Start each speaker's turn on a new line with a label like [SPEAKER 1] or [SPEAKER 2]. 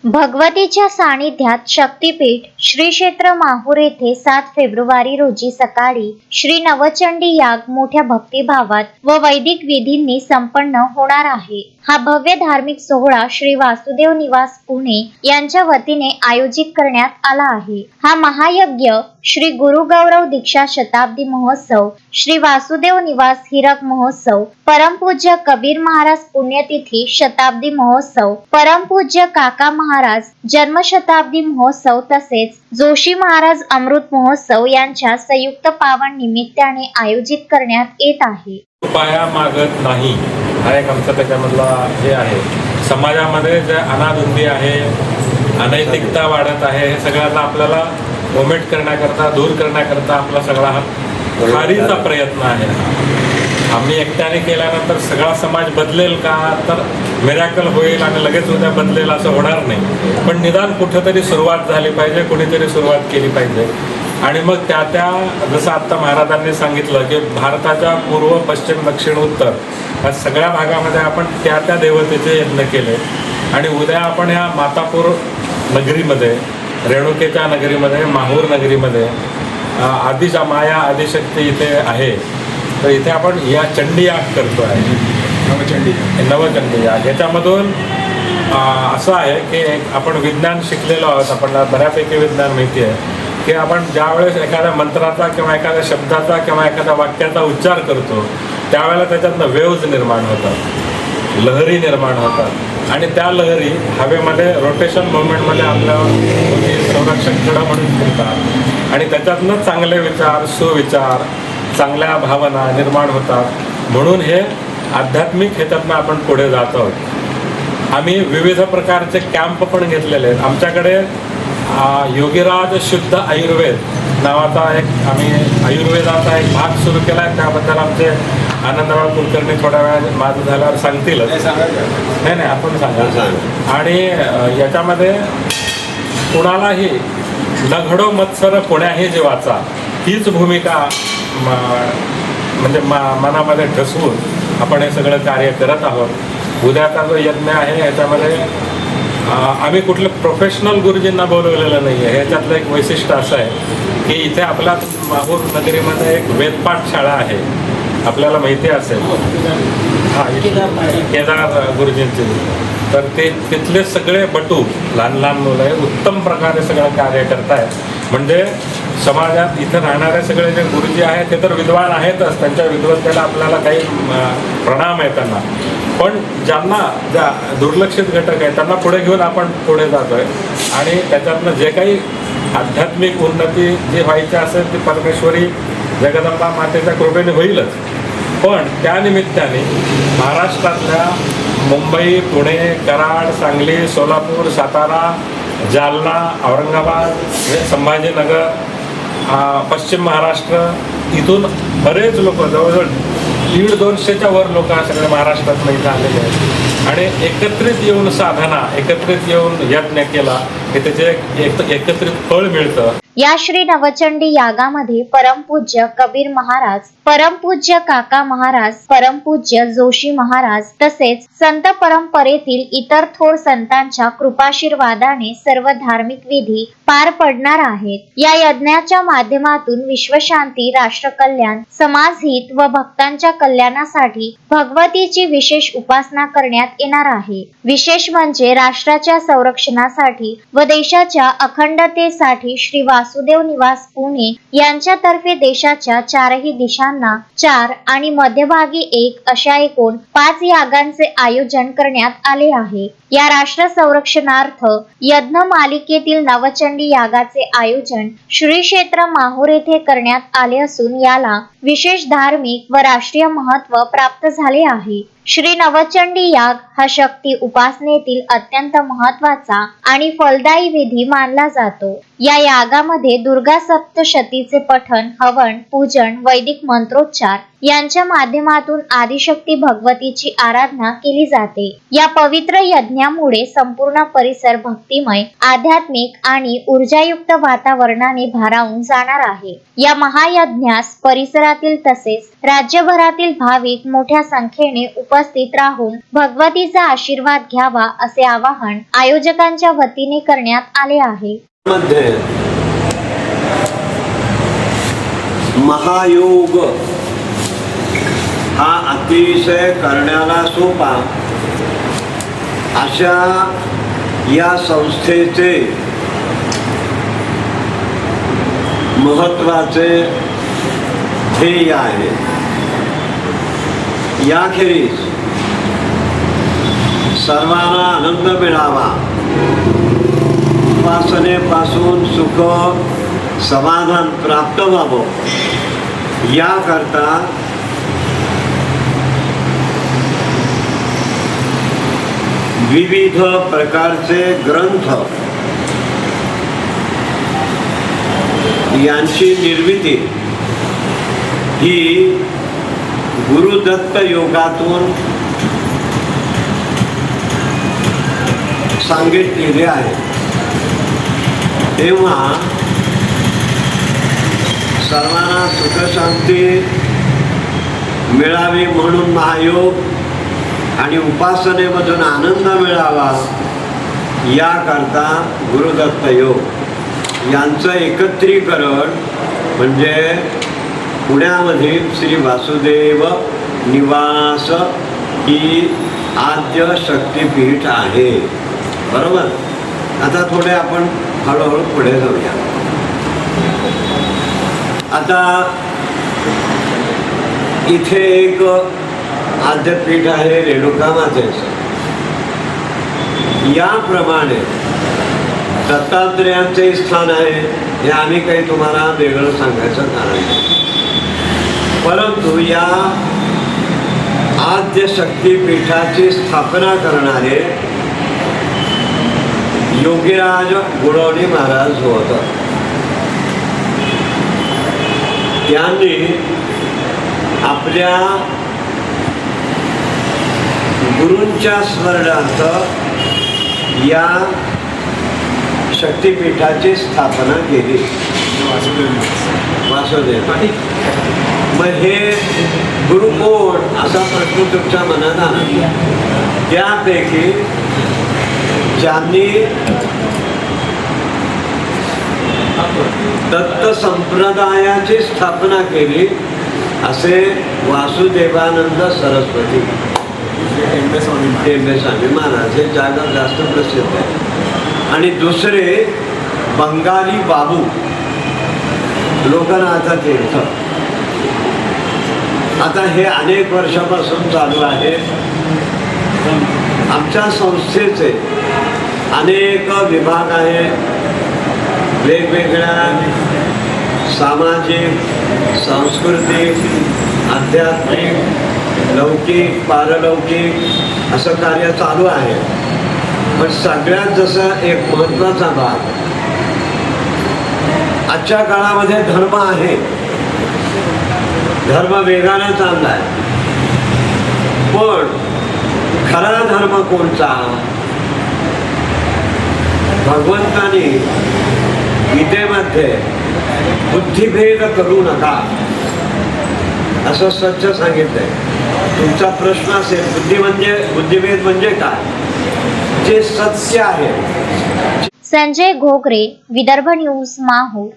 [SPEAKER 1] भगवतीच्या सानिध्यात शक्तीपीठ श्री क्षेत्र माहूर येथे 7 फेब्रुवारी रोजी सकाळी श्री नवचंडी याग मोठ्या भक्तिभावात व वैदिक विधींनी संपन्न होणार आहे। हा भव्य धार्मिक सोहळा श्री वासुदेव निवास पुणे यांच्या वतीने आयोजित करण्यात आला आहे। हा महायज्ञ श्री गुरु गौरव दीक्षा शताब्दी महोत्सव, श्री वासुदेव निवास हीरक महोत्सव, परमपूज्य कबीर महाराज पुण्यतिथी शताब्दी महोत्सव, परमपूज्य काका महाराज जन्मशताब्दी महोत्सव तसेच जोशी महाराज अमृत महोत्सव यांच्या संयुक्त पावन निमित्ताने आयोजित करण्यात येत आहे।
[SPEAKER 2] पाया मागत नाही हा एक आमचा त्याच्यामधला हे आहे। समाजामध्ये जे अनाधुंदी आहे, अनैतिकता वाढत आहे, हे सगळ्याला आपल्याला ओमिट करण्याकरता, दूर करण्याकरता आपला सगळा हा खारीचा प्रयत्न आहे। आम्ही एकट्याने केल्यानंतर सगळा समाज बदलेल का, तर मिरॅकल होईल आणि लगेच उद्या बदलेल असं होणार नाही। पण निदान कुठेतरी सुरुवात झाली पाहिजे, कुणीतरी सुरुवात केली पाहिजे। आणि मग त्या जसं आत्ता महाराजांनी सांगितलं की भारताच्या पूर्व, पश्चिम, दक्षिण, उत्तर या सगळ्या भागामध्ये आपण त्या देवतेचे यज्ञ केले आणि उद्या आपण ह्या मातापूर नगरीमध्ये, रेणुकेच्या नगरीमध्ये, माहूर नगरीमध्ये आदिशा माया आदिशक्ती इथे आहे, तर इथे आपण या चंडी याग करतो आहे, नवचंडी याग। याच्यामधून असं आहे की आपण विज्ञान शिकलेलो आहोत, आपण बऱ्यापैकी विज्ञान माहिती आहे की आपण ज्यावेळेस एखाद्या मंत्राचा किंवा एखाद्या शब्दाचा किंवा एखाद्या वाक्याचा उच्चार करतो त्यावेळेला त्याच्यातनं वेव्ज निर्माण होतात, लहरी निर्माण होतात आणि त्या लहरी हवेमध्ये रोटेशन मुवमेंटमध्ये आपल्या संरक्षक कडा म्हणून फिरतात आणि त्याच्यातनं चांगले विचार, सुविचार, चांगल्या भावना निर्माण होतात। म्हणून हे आध्यात्मिक ह्याच्यातनं आपण पुढे जात आहोत। आम्ही विविध प्रकारचे कॅम्प पण घेतलेले आहेत। आमच्याकडे योगीराज शुद्ध आयुर्वेद नावाचा एक आम्ही आयुर्वेदाचा एक भाग सुरू केला आहे। त्याबद्दल आमचे आनंदराव कुलकर्णी थोड्या वेळा माझं झाल्यावर सांगतील। नाही आपण सांगा। आणि याच्यामध्ये कुणालाही न घडो मत्सर पुण्याही जीवाचा हीच भूमिका म्हणजे मनामध्ये ठसवून आपण हे सगळं कार्य करत आहोत। उद्याचा जो यज्ञ आहे याच्यामध्ये आम्ही कुठले प्रोफेशनल गुरुजींना बोलवलेलं नाही आहे। ह्याच्यातलं एक वैशिष्ट्य असं आहे की इथे आपल्या माहूर नगरीमध्ये एक वेदपाठ शाळा आहे, आपल्याला माहिती असेल, केदार गुरुजींची। तर ते तिथले सगळे बटू लहान लहान मुलं आहे, उत्तम प्रकारे सगळं कार्य करत आहेत। म्हणजे समाजात इथं राहणारे सगळे जे गुरुजी आहेत ते तर विद्वान आहेतच, त्यांच्या विद्वत्तेला आपल्याला काही प्रणाम आहे त्यांना, पण ज्या दुर्लक्षित घटक आहेत त्यांना पुढे घेऊन आपण पुढे जातोय आणि त्याच्यातनं जे काही आध्यात्मिक उन्नती जी व्हायची असेल ती परमेश्वरी जगदंबा मातेच्या कृपेने होईलच। पण त्या निमित्ताने महाराष्ट्रातल्या मुंबई, पुणे, कराड, सांगली, सोलापूर, सातारा, जालना, औरंगाबाद, संभाजीनगर, पश्चिम महाराष्ट्र इथून बरेच लोक, जवळजवळ 150-200च्या वर लोक सगळे महाराष्ट्रात इथं आलेले आहेत आणि एकत्रित येऊन साधना, एकत्रित येऊन यज्ञ केला की त्याचे एकत्रित फळ मिळतं।
[SPEAKER 1] या श्री नवचंडी यागामध्ये परमपूज्य कबीर महाराज, परमपूज्य काका महाराज, परमपूज्य जोशी महाराज तसेच संत परंपरेतील इतर थोर संतांच्या कृपाशीर्वादाने सर्व धार्मिक विधी पार पडणार आहेत। या यज्ञाच्या माध्यमातून विश्वशांती, राष्ट्रकल्याण, समाजहित व भक्तांच्या कल्याणासाठी भगवतीची विशेष उपासना करण्यात येणार आहे। विशेष म्हणजे राष्ट्राच्या संरक्षणासाठी व देशाच्या अखंडतेसाठी श्री वासुदेव निवास पुणे यांच्यातर्फे देशाच्या चारही दिशांना 4 आणि मध्यभागी 1 अशा एकूण 5 यागांचे आयोजन करण्यात आले आहे। या राष्ट्र संरक्षणार्थ यज्ञ मालिकेतील नवचंडी यागाचे आयोजन श्री क्षेत्र माहूर येथे करण्यात आले असून याला विशेष धार्मिक व राष्ट्रीय महत्त्व प्राप्त झाले आहे। श्री नवचंडी याग हा शक्ती उपासनेतील अत्यंत महत्त्वाचा आणि फलदायी विधी मानला जातो। या यागामध्ये दुर्गा सप्तशतीचे पठण, हवन, पूजन, वैदिक मंत्रोच्चार यांच्या माध्यमातून आदिशक्ती भगवतीची आराधना केली जाते। या पवित्र यज्ञामुळे संपूर्ण परिसर भक्तिमय, आध्यात्मिक आणि ऊर्जायुक्त वातावरणाने भारावून जाणार आहे। या महायज्ञास परिसरातील तसेच राज्यभरातील भाविक मोठ्या संख्येने उपस्थित राहून भगवतीचा आशीर्वाद घ्यावा असे आवाहन आयोजकांच्या वतीने करण्यात आले आहे।
[SPEAKER 3] मध्ये महायोग हा अतिशय करण्याला सोपा अशा या संस्थेचे महत्त्वाचे ध्येय आहे। याखेरीज सर्वांना आनंद मिळावा, उपासनेपासून सुख समाधान प्राप्त व्हावं याकरता विविध प्रकारचे ग्रंथ यांची निर्मिती ही गुरुदत्त योगातून सांगितलेली आहे। तेव्हा सर्वांना सुखशांती मिळावी म्हणून महायोग आणि उपासनेमधून आनंद मिळावा याकरता गुरुदत्त योग यांचं एकत्रीकरण म्हणजे पुण्यामध्ये श्री वासुदेव निवास ही आद्य शक्तिपीठ आहे। बरोबर, आता थोडे आपण हळूहळू पुढे जाऊया। आता इथे एक आद्यपीठ आहे रेणुका मातेचं। याप्रमाणे दत्तात्रेयांचे स्थान आहे, हे आम्ही काही तुम्हाला वेगळं सांगायचं कारण नाही। परंतु या आद्य शक्तिपीठाची स्थापना करणारे योगीराज गुळवणी महाराज होते। त्यांनी आपल्या गुरूंच्या स्मरणार्थ या शक्तिपीठाची स्थापना केली। वासुदेव मग हे गुरु कोण असा प्रश्न तुमच्या मनात आला। त्यापैकी ज्यांनी दत्त संप्रदायाची स्थापना केली असे वासुदेवानंद सरस्वती टेंबे स्वामी महाराज हे जगात जास्त प्रसिद्ध आहे। आणि दुसरे बंगाली बाबू लोकनाथ तीर्थ। आता हे अनेक वर्षापासून चालू आहे। आमच्या संस्थेचे अनेक विभाग आहेत, वेगवेगळ्या सामाजिक, सांस्कृतिक, आध्यात्मिक, लौकिक, पारलौकिक असं कार्य चालू आहे। पण सगळ्यात जसं एक महत्त्वाचा भाग आजच्या काळामध्ये धर्म आहे। धर्म वेगाने चाललाय, पण खरा धर्म कोणता? भगवंतानी गीतेमध्ये बुद्धिभेद करू नका असं स्वच्छ सांगितलंय। तुमचा प्रश्न असेल बुद्धिभेद म्हणजे काय? जे सत्य आहे।
[SPEAKER 1] संजय घोगरे, विदर्भ न्यूज, माहूर।